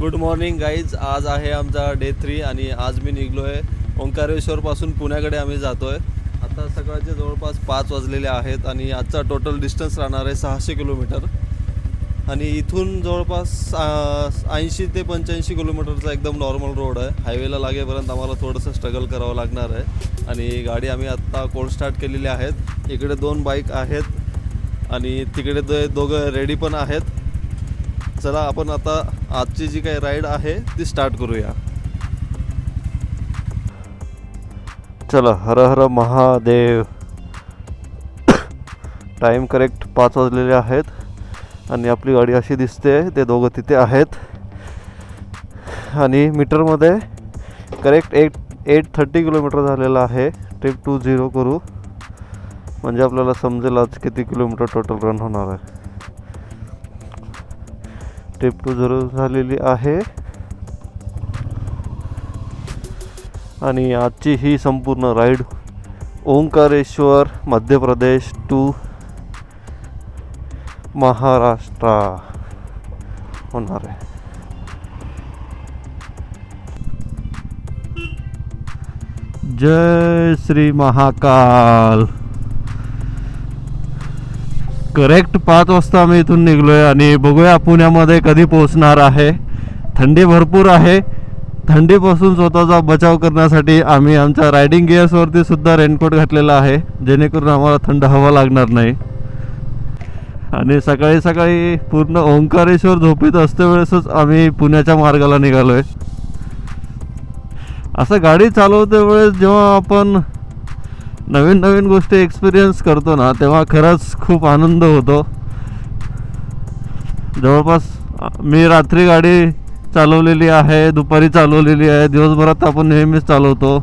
Good morning guys. आज आहे आमचा डे 3 आणि आज मी निघलो आहे ओंकारेश्वरपासून पुण्याकडे आम्ही जातो आहे. आता सकाळचे जवळपास 5 वाजलेले आहेत आणि आजचा टोटल डिस्टन्स राहणार आहे 600 किलोमीटर आणि इथून जवळपास 80 ते 85 किलोमीटरचा एकदम नॉर्मल रोड आहे. हायवेला लागेपर्यंत आम्हाला थोडंसं स्ट्रगल करावं लागणार आहे आणि गाडी आम्ही आत्ता कोल्ड स्टार्ट केलेली आहेत. इकडे 2 बाईक आहेत आणि तिकडे दोघं रेडी पण आहेत. चला आपण आता आजची जी काही राईड आहे ती स्टार्ट करूया. चला, हर हर महादेव. टाईम करेक्ट 5 वाजलेले आहेत आणि आपली गाडी अशी दिसते. ते दोघं तिथे आहेत आणि मीटरमध्ये करेक्ट 830 किलोमीटर झालेला आहे. ट्रिप 20 करू म्हणजे आपल्याला समजेल आज किती किलोमीटर टोटल रन होणार आहे. ट्रिप 20 झालेली आहे आणि आजची ही संपूर्ण राईड ओंकारेश्वर मध्य प्रदेश टू महाराष्ट्र होणार आहे. जय श्री महाकाल. करेक्ट 5 वाजता आम्ही इथून निघलोय आणि बघूया पुण्यामध्ये कधी पोहोचणार आहे. थंडी भरपूर आहे. थंडीपासून स्वतःचा बचाव करण्यासाठी आम्ही आमच्या रायडिंग गिअर्सवरती सुद्धा रेनकोट घातलेला आहे, जेणेकरून आम्हाला थंड हवा लागणार नाही. आणि सकाळी सकाळी पूर्ण ओंकारेश्वर झोपेत असते वेळेसच आम्ही पुण्याच्या मार्गाला निघालोय. असं गाडी चालवते वेळेस जेव्हा आपण नवीन नवीन गोष्टी एक्सपिरियन्स करतो ना, तेव्हा खरंच खूप आनंद होतो. जवळपास मी रात्री गाडी चालवलेली आहे, दुपारी चालवलेली आहे, दिवसभरात आपण नेहमीच चालवतो.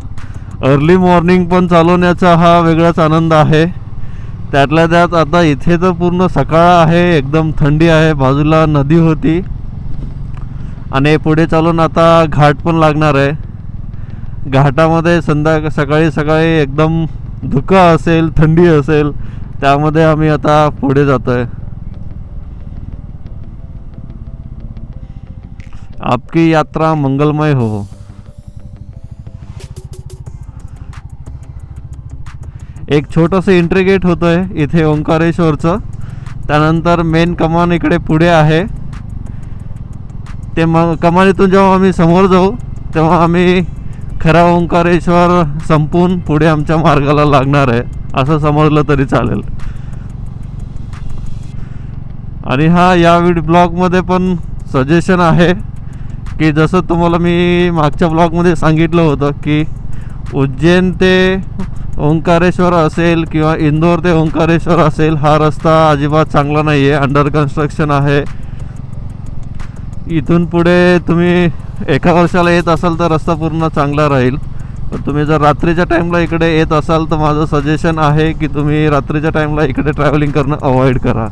अर्ली मॉर्निंग पण चालवण्याचा हा वेगळाच आनंद आहे. त्यातल्या त्यात आता इथे तर पूर्ण सकाळ आहे, एकदम थंडी आहे, बाजूला नदी होती आणि पुढे चालून आता घाट पण लागणार आहे. घाटामध्ये सकाळी सकाळी एकदम धुका असेल, थंडी असेल, त्यामध्ये आम्ही आता पुढे जातोय. आपकी यात्रा मंगलमय हो. एक छोटंसं एंट्री गेट होतंय इथे ओंकारेश्वरचं. त्यानंतर मेन कमान इकडे पुढे आहे. ते कमानीतून जेव्हा आम्ही समोर जाऊ तेव्हा आम्ही खरा ओंकारेश्वर संपून पुढे आमच्या मार्गाला लागणार आहे, असं समजलं तरी चालेल. आणि या ब्लॉगमध्ये पण सजेशन आहे की जसं तुम्हाला मी मागच्या ब्लॉगमध्ये सांगितलं होतं की उज्जैन ते ओंकारेश्वर असेल किंवा इंदोर ते ओंकारेश्वर असेल, हा रस्ता अजिबात चांगला नाही आहे, अंडर कन्स्ट्रक्शन आहे. इथून पुढे तुम्ही एका वर्षाला येत असाल तर रस्ता पूर्ण चांगला राहील. पण तुम्ही जर रात्रीच्या टाईमला इकडे येत असाल तर माझं सजेशन आहे की तुम्ही रात्रीच्या टाईमला इकडे ट्रॅव्हलिंग करणं अवॉइड करा.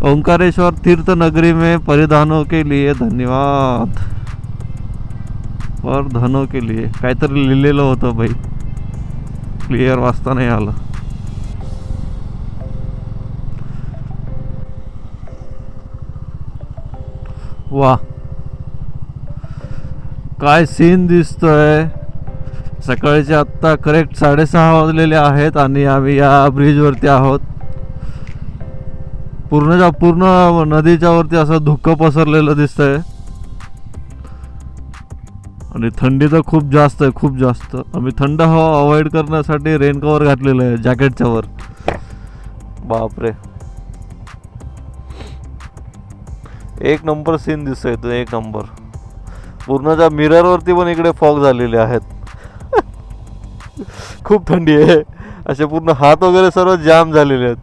ओंकारेश्वर तीर्थ नगरी में परिधानों के लिए धन्यवाद. परिधानों के लिए काहीतरी लिहिलेलं होतं बाई, क्लिअर वाचता नाही आलं. वा, काय सीन दिसतोय. सकाळचे आत्ता करेक्ट 6:30 वाजलेले आहेत आणि आम्ही या ब्रिजवरती आहोत. पूर्ण नदीच्या वरती असं धुकं पसरलेलं दिसतंय आणि थंडी तर खूप जास्त आहे, खूप जास्त. आम्ही थंड हवा अवॉइड करण्यासाठी रेन कव्हर घातलेलं आहे जॅकेटच्या वर. बापरे, एक नंबर सीन दिसतोय तो, एक नंबर. पूर्णच्या मिररवरती पण इकडे फॉग झालेले आहेत. खूप थंडी आहे, असे पूर्ण हात वगैरे सर्व जाम झालेले आहेत.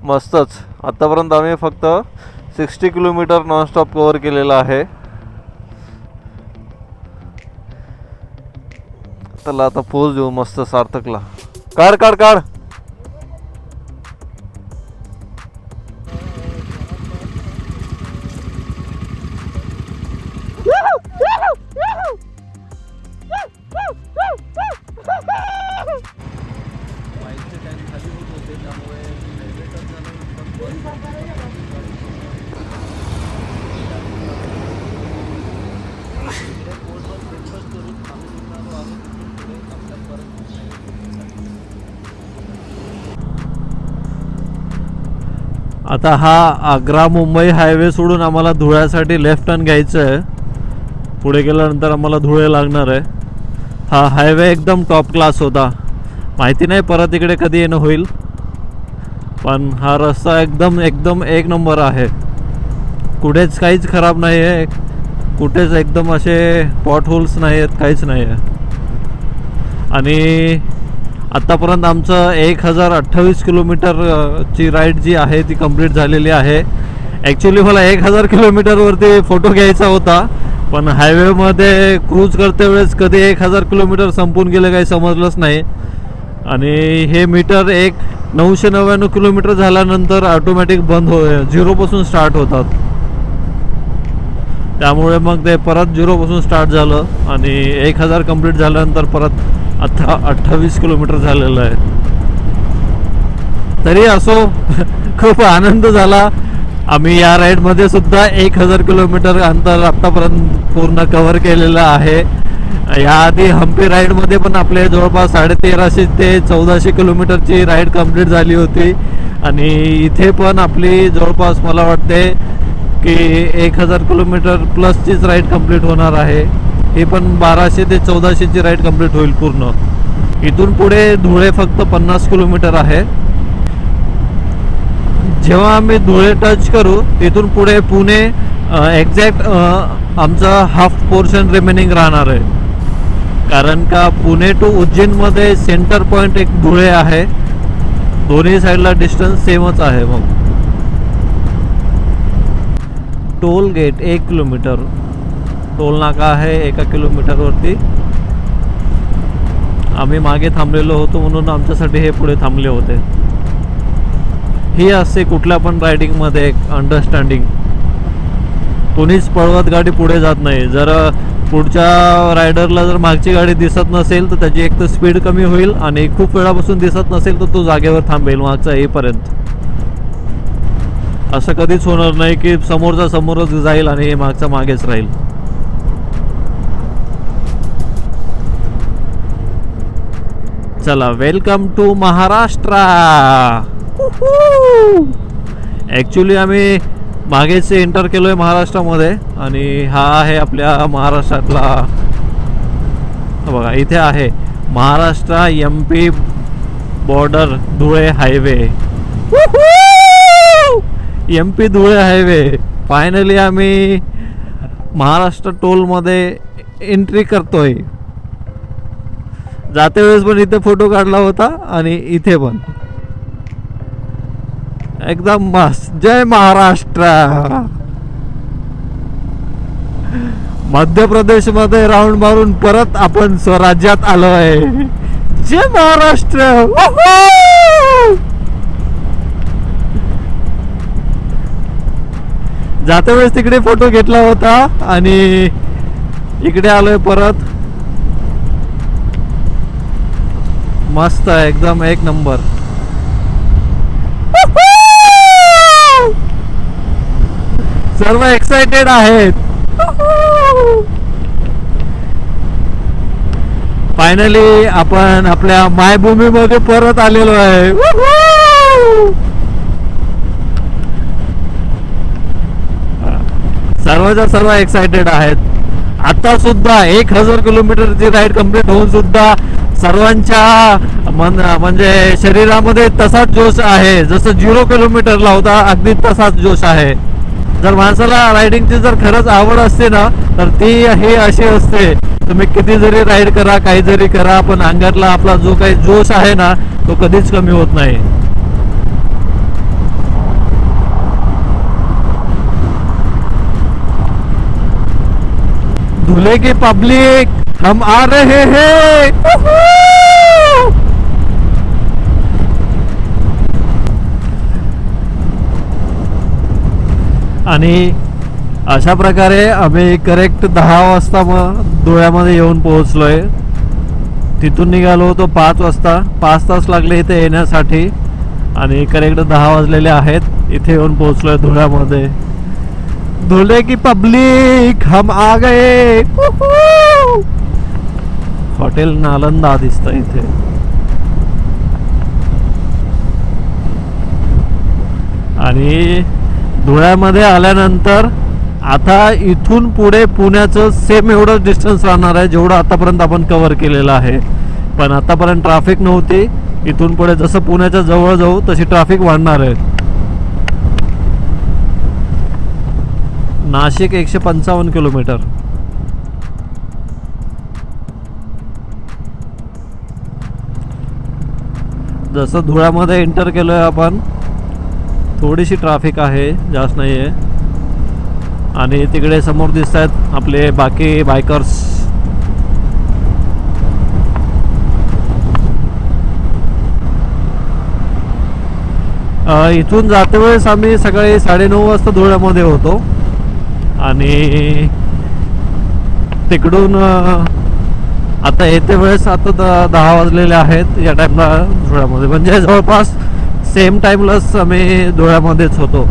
मस्तच. आतापर्यंत आम्ही फक्त 60 किलोमीटर नॉनस्टॉप कव्हर केलेला आहे. त्याला आता पोज देऊ मस्त सार्थकला. काढ काढ काढ. टँक खाली होत होते, त्यामुळे हायवे टच झाल्यानंतर इकडे पोर्टवर ब्रेकफास्ट करून आम्ही निघालो आहोत तिथून पुढे आपल्या परत आता हा आग्रा मुंबई हायवे सोडून आम्हाला धुळ्यासाठी लेफ्ट टर्न घ्यायचं आहे. पुढे गेल्यानंतर आम्हाला धुळे लागणार आहे. हा हायवे एकदम टॉप क्लास होता. माहिती नाही परत इकडे कधी येणं होईल, पण हा रस्ता एकदम एकदम एक नंबर आहे. कुठेच काहीच खराब नाही आहे, कुठेच एकदम असे पॉट होल्स नाही आहेत, काहीच नाही आहे. आणि आत्तापर्यंत आमचं 1028 किलोमीटरची राईड जी आहे ती कंप्लीट झालेली आहे. ॲक्च्युली मला 1000 किलोमीटरवरती फोटो घ्यायचा होता, पण हायवेमध्ये क्रूज करते वेळेस कधी 1000 किलोमीटर संपून गेलं काही समजलंच नाही. आणि हे मीटर 999 किलोमीटर झाल्यानंतर ऑटोमॅटिक बंद झिरोपासून स्टार्ट होतात. त्यामुळे मग ते परत झिरोपासून स्टार्ट झालं आणि 1000 कंप्लीट झाल्यानंतर परत 28 किलोमीटर झालेलं आहे. तरी असो खूप आनंद झाला. आम्ही या राईडमध्ये सुद्धा 1000 किलोमीटर अंतर आत्तापर्यंत पूर्ण कव्हर केलेलं आहे. याआधी हम्पी राईडमध्ये पण आपले जवळपास 1350 ते 1400 किलोमीटरची राईड कंप्लीट झाली होती. आणि इथे पण आपली जवळपास मला वाटते की 1000 किलोमीटर प्लसचीच राईड कंप्लीट होणार आहे. ही पण 1200 ते 1400ची राईड कंप्लीट होईल पूर्ण. इथून पुढे धुळे फक्त 50 किलोमीटर आहे. जेव्हा आम्ही धुळे टच करू तिथून पुढे पुणे एक्झॅक्ट आमचा हाफ पोर्शन रिमेनिंग राहणार आहे. कारण का पुणे टू उज्जैनमध्ये सेंटर पॉईंट एक धुळे आहे. दोन्ही साईडला डिस्टन्स सेमच आहे. मग टोल गेट 1 किलोमीटर टोल नाका आहे 1 किलोमीटरवरती. आम्ही मागे थांबलेलो होतो म्हणून आमच्यासाठी हे पुढे थांबले होते. ही असते कुठल्या पण रायडिंगमध्ये एक अंडरस्टँडिंग. कोणीच पळवत गाडी पुढे जात नाही. जर पुढच्या रायडरला जर मागची गाडी दिसत नसेल तर त्याची एक तर स्पीड कमी होईल आणि खूप वेळापासून दिसत नसेल तर तो जागेवर थांबेल मागचा येईपर्यंत. असं कधीच होणार नाही की समोरचा समोरच जाईल आणि मागचा मागेच राहील. चला, वेलकम टू महाराष्ट्र. ॲक्च्युली आम्ही मागेच एंटर केलोय महाराष्ट्रामध्ये आणि हा आहे आपल्या महाराष्ट्रातला. बघा इथे आहे Maharashtra MP border Dhule highway. MP Dhule highway. Finally आम्ही महाराष्ट्र टोलमध्ये एंट्री करतोय. जाते वेळेस पण इथे फोटो काढला होता आणि इथे पण एकदम मस्त. जय महाराष्ट्र. मध्य प्रदेश मध्ये राऊंड मारून परत आपण स्वराज्यात आलो आहे. जय महाराष्ट्र. जाते वेळेस तिकडे फोटो घेतला होता आणि इकडे आलोय परत. मस्त एकदम एक नंबर. सर्व एक्साइटेड आहेत. फायनली आपण आपल्या मायभूमीमध्ये परत आलेलो आहे. सर्वच्या सर्व एक्साइटेड आहेत. आता सुद्धा 1000 किलोमीटरची राईड कंप्लीट होऊन सुद्धा सर्वांच्या म्हणजे शरीरामध्ये तसाच जोश आहे जसं 0 किलोमीटरला होता. अगदी तसाच जोश आहे. जर माणसाला रायडिंगची जर खरंच आवड असते ना तर ती हे अशी असते. तुम्ही किती जरी राईड करा काही जरी करा पण अंगातला आपला जो काही जोश आहे ना तो कधीच कमी होत नाही. धुले की पब्लिक हम आ रहे हैं. आणि अशा प्रकारे आम्ही करेक्ट 10 वाजता धुळ्यामध्ये येऊन पोहोचलोय. तिथून निघालो होतो 5 वाजता. 5 तास लागले इथे येण्यासाठी आणि करेक्ट 10 वाजलेले आहेत. इथे येऊन पोहोचलोय धुळ्यामध्ये. धुळे की पब्लिक हम आ गए. हॉटेल नालंदा दिसतं इथे. आणि धुळ्यामध्ये आल्यानंतर आता इथून पुढे पुण्याचं सेम एवढं डिस्टन्स राहणार आहे जेवढं आतापर्यंत आपण कव्हर केलेलं आहे. पण आतापर्यंत ट्रॅफिक नव्हती. इथून पुढे जसं पुण्याच्या जवळ जाऊ तशी ट्रॅफिक वाढणार आहे. नाशिक 155 किलोमीटर. जसं धुळ्यामध्ये एंटर केलोय आपण, थोडीशी ट्रॅफिक आहे, जास्त नाही आहे. आणि तिकडे समोर दिसत आहेत आपले बाकी बायकर्स. इथून जाते वेळेस आम्ही सकाळी 9:30 वाजता धुळ्यामध्ये होतो आणि तिकडून आता येते वेळेस आता 10 वाजलेले आहेत या टाईमला धुळ्यामध्ये. म्हणजे जवळपास सेम टाईमलाच आम्ही धुळ्यामध्येच होतो.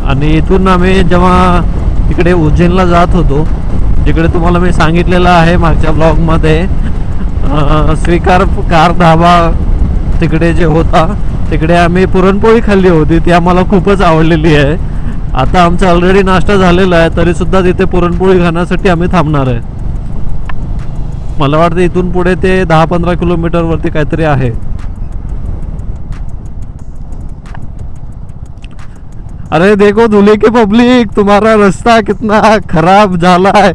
आणि इथून आम्ही जेव्हा तिकडे उज्जैनला जात होतो, जिकडे तुम्हाला मी सांगितलेलं आहे मागच्या ब्लॉगमध्ये, स्वीकार कार धाबा तिकडे जे होता तिकडे आम्ही पुरणपोळी खाल्ली होती. ती आम्हाला खूपच आवडलेली आहे. आता आमचा ऑलरेडी नाश्ता झालेला आहे तरीसुद्धा तिथे पुरणपोळी खाण्यासाठी आम्ही थांबणार आहे. मला वाटतं इथून पुढे ते 10-15 किलोमीटरवरती काहीतरी आहे. अरे देखो धुले की पब्लिक, तुम्हारा रास्ता कितना खराब झाला है.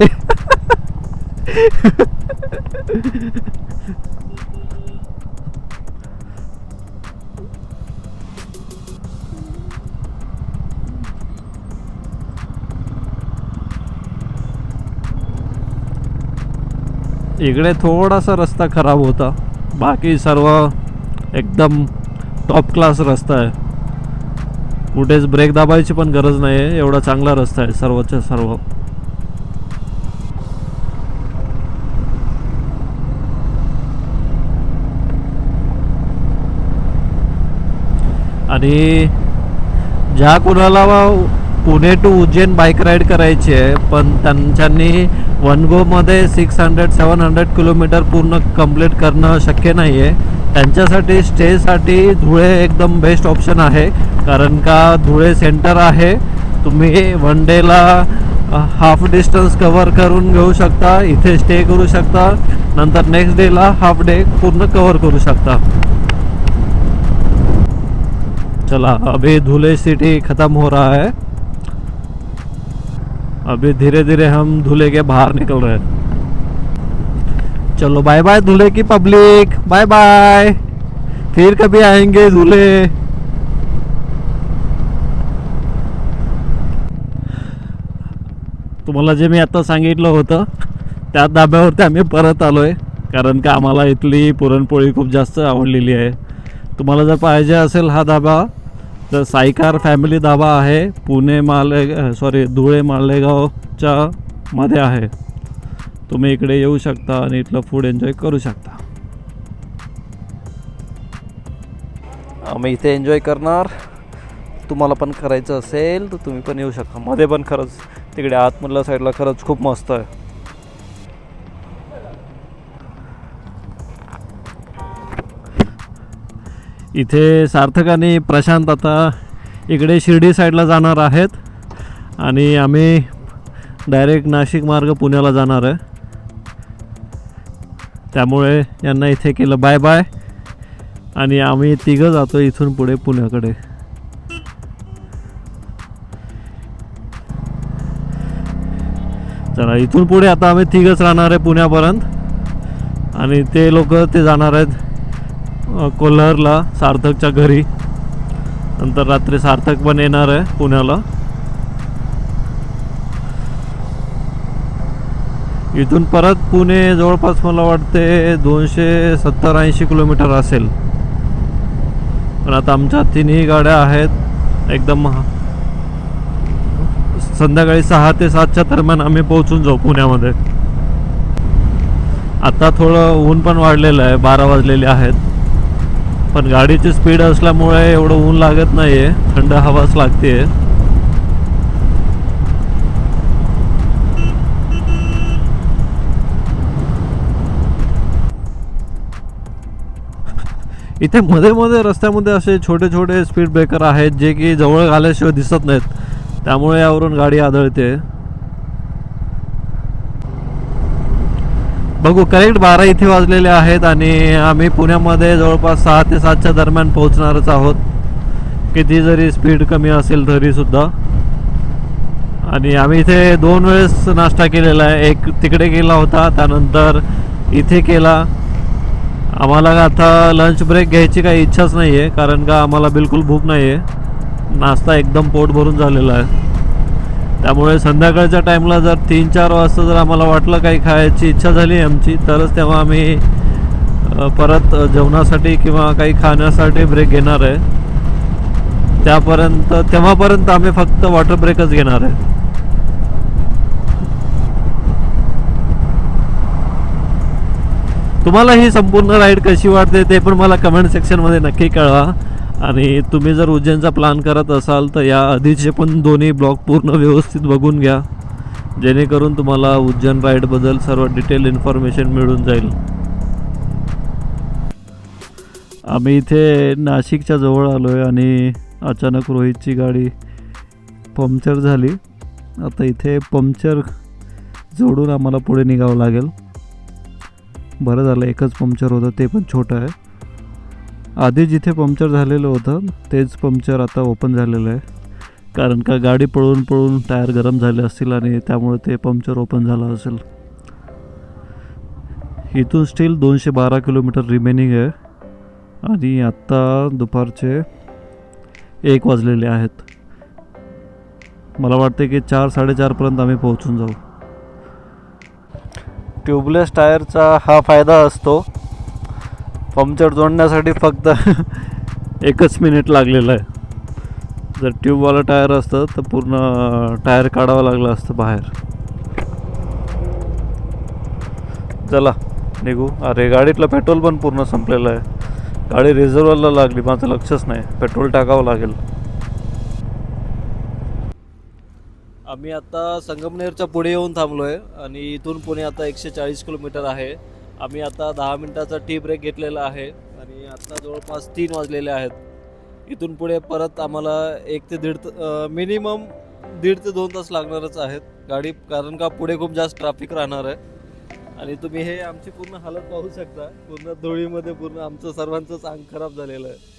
इकडे थोडासा रस्ता खराब होता, बाकी सर्व एकदम टॉप क्लास रस्ता आहे. कुठेच ब्रेक दाबायची पण गरज नाही आहे, एवढा चांगला रस्ता आहे सर्वच्या सर्व. आणि ज्या कुणाला Pune to Ujjain bike ride करायची आहे पण त्यांनी वन गोमध्ये 600-700 किलोमीटर पूर्ण कंप्लीट करणं शक्य नाही आहे, त्यांच्यासाठी स्टेसाठी धुळे एकदम बेस्ट ऑप्शन आहे. कारण का धुळे सेंटर आहे, तुम्ही वन डेला हाफ डिस्टन्स कवर करून घेऊ शकता, इथे स्टे करू शकता, नंतर नेक्स्ट डेला हाफ डे पूर्ण कवर करू शकता. चला अभी धुले सिटी ख़त्म हो रहा है, अभी धीरे धीरे हम धुले के बाहर निकल रहे हैं. चलो बाय बाय धुले की पब्लिक, बाय बाय, फिर कभी आएंगे धुले. तुम्हाला जे मी आता सांगितलं होतं त्या धाब्यावरती आम्ही परत आलोय, कारण का आम्हाला इथली पुरणपोळी खूप जास्त आवडलेली आहे. तुम्हाला जर पाहिजे असेल हा धाबा तर साईकार फॅमिली धाबा आहे, पुणे धुळे मालेगावच्या मध्ये आहे. तुम्ही इकडे येऊ शकता आणि इथलं फूड एन्जॉय करू शकता. आम्ही इथे एन्जॉय करणार, तुम्हाला पण करायचं असेल तर तुम्ही पण येऊ शकता. मध्ये पण खरंच तिकडे आतमधल्या साईडला खरंच खूप मस्त आहे. इथे सार्थक आणि प्रशांत आता इकडे शिर्डी साईडला जाणार आहेत आणि आम्ही डायरेक्ट नाशिक मार्ग पुण्याला जाणार आहे. त्यामुळे यांना इथे केलं बाय बाय आणि आम्ही तिघं जातो इथून पुढे पुण्याकडे. चला इथून पुढे आता आम्ही तिघंच राहणार आहे पुण्यापर्यंत आणि ते लोक ते जाणार आहेत कोल्हारला सार्थकच्या घरी. नंतर रात्री सार्थक पण येणार आहे पुण्याला. इथून परत पुणे जवळपास मला वाटते 270-80 किलोमीटर असेल. पण आता आमच्या तिन्ही गाड्या आहेत एकदम संध्याकाळी 6 ते 7च्या दरम्यान आम्ही पोहोचून जाऊ पुण्यामध्ये. आता थोडं ऊन पण वाढलेलं आहे, 12 वाजलेले आहेत, पण गाडीची स्पीड असल्यामुळे एवढं ऊन लागत नाही आहे, थंड हवाच लागते. इथे मध्ये मध्ये रस्त्यामध्ये असे छोटे छोटे स्पीड ब्रेकर आहेत जे की जवळ आल्याशिवाय दिसत नाहीत, त्यामुळे यावरून गाडी आदळते. बघू, करेक्ट 12 इथे वाजलेले आहेत आणि आम्ही पुण्यामध्ये जवळपास 6 ते 7च्या दरम्यान पोहोचणारच आहोत, किती जरी स्पीड कमी असेल तरी सुद्धा. आणि आम्ही इथे 2 वेळेस नाश्ता केलेला आहे, एक तिकडे केला होता, त्यानंतर इथे केला. आम्हाला आता लंच ब्रेक घ्यायची काही इच्छाच नाही आहे, कारण का आम्हाला बिलकुल भूक नाही आहे, नाश्ता एकदम पोट भरून झालेला आहे. त्यामुळे संध्याकाळच्या टाईमला जर 3-4 वाजता जर आम्हाला वाटलं काही खायची इच्छा झाली आमची, तरच तेव्हा आम्ही परत जेवणासाठी किंवा काही खाण्यासाठी ब्रेक घेणार आहे. तेव्हापर्यंत आम्ही फक्त वॉटर ब्रेकच घेणार आहे. तुम्हाला ही संपूर्ण राईड कशी वाटते ते पण मला कमेंट सेक्शनमध्ये नक्की कळवा. आणि तुम्ही जर उज्जैनचा प्लॅन करत असाल तर या आधीचे पण दोन्ही ब्लॉग पूर्ण व्यवस्थित बघून घ्या, जेणेकरून तुम्हाला उज्जैन राईडबद्दल सर्व डिटेल इन्फॉर्मेशन मिळून जाईल. आम्ही इथे नाशिकच्या जवळ आलो आहे आणि अचानक रोहितची गाडी पंक्चर झाली. आता इथे पंक्चर जोडून आम्हाला पुढे निघावं लागेल. बरं झालं एकच पंक्चर होतं, ते पण छोटं आहे. आधी जिथे पंक्चर झालेलं होतं तेच पंक्चर आता ओपन झालेलं आहे, कारण का गाडी पळून पळून टायर गरम झाले असतील आणि त्यामुळे ते पंक्चर ओपन झालं असेल. इथून स्टील 212 किलोमीटर रिमेनिंग आहे आणि आत्ता दुपारचे 1 वाजलेले आहेत. मला वाटते की 4-4:30पर्यंत आम्ही पोहोचून जाऊ. ट्यूबलेस टायरचा हा फायदा असतो, पंक्चर जोडण्यासाठी फक्त 1 मिनिट लागलेलं आहे. जर ट्यूबवाला टायर असतं तर पूर्ण टायर काढावं लागलं असतं बाहेर. चला निघू. अरे गाडीतलं पेट्रोल पण पूर्ण संपलेलं आहे, गाडी रिझर्वरला लागली, माझं लक्षच नाही, पेट्रोल टाकावं लागेल. आम्ही आता संगमनेरच्या पुढे येऊन थांबलो आहे आणि इथून पुणे आता 140 किलोमीटर आहे. आम्ही आता 10 मिनिटाचा टी ब्रेक घेतलेला आहे आणि आता जवळपास 3 वाजलेले आहेत. इथून पुढे परत आम्हाला 1 ते 1.5 मिनिमम 1.5 ते 2 तास लागणारच आहेत गाडी, कारण का पुढे खूप जास्त ट्रॅफिक राहणार आहे. आणि तुम्ही हे आमची पूर्ण हालत पाहू शकता, पूर्ण धुळीमध्ये पूर्ण आमचं सर्वांचंच अंग खराब झालेलं आहे.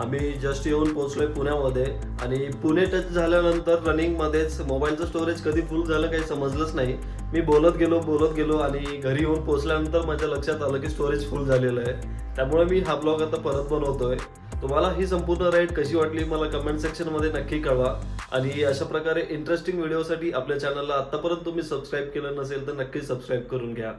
आम्ही जस्ट येऊन पोहोचलोय पुण्यामध्ये आणि पुणे टच झाल्यानंतर रनिंगमध्येच मोबाईलचं स्टोरेज कधी फुल झालं काही समजलंच नाही. मी बोलत गेलो आणि घरी येऊन पोहोचल्यानंतर माझ्या लक्षात आलं की स्टोरेज फुल झालेलं आहे. त्यामुळे मी हा ब्लॉग आता परत बनवतोय. तुम्हाला ही संपूर्ण राईड कशी वाटली मला कमेंट सेक्शनमध्ये नक्की कळवा. आणि अशा प्रकारे इंटरेस्टिंग व्हिडिओसाठी आपल्या चॅनलला आत्तापर्यंत तुम्ही सबस्क्राईब केलं नसेल तर नक्की सबस्क्राईब करून घ्या.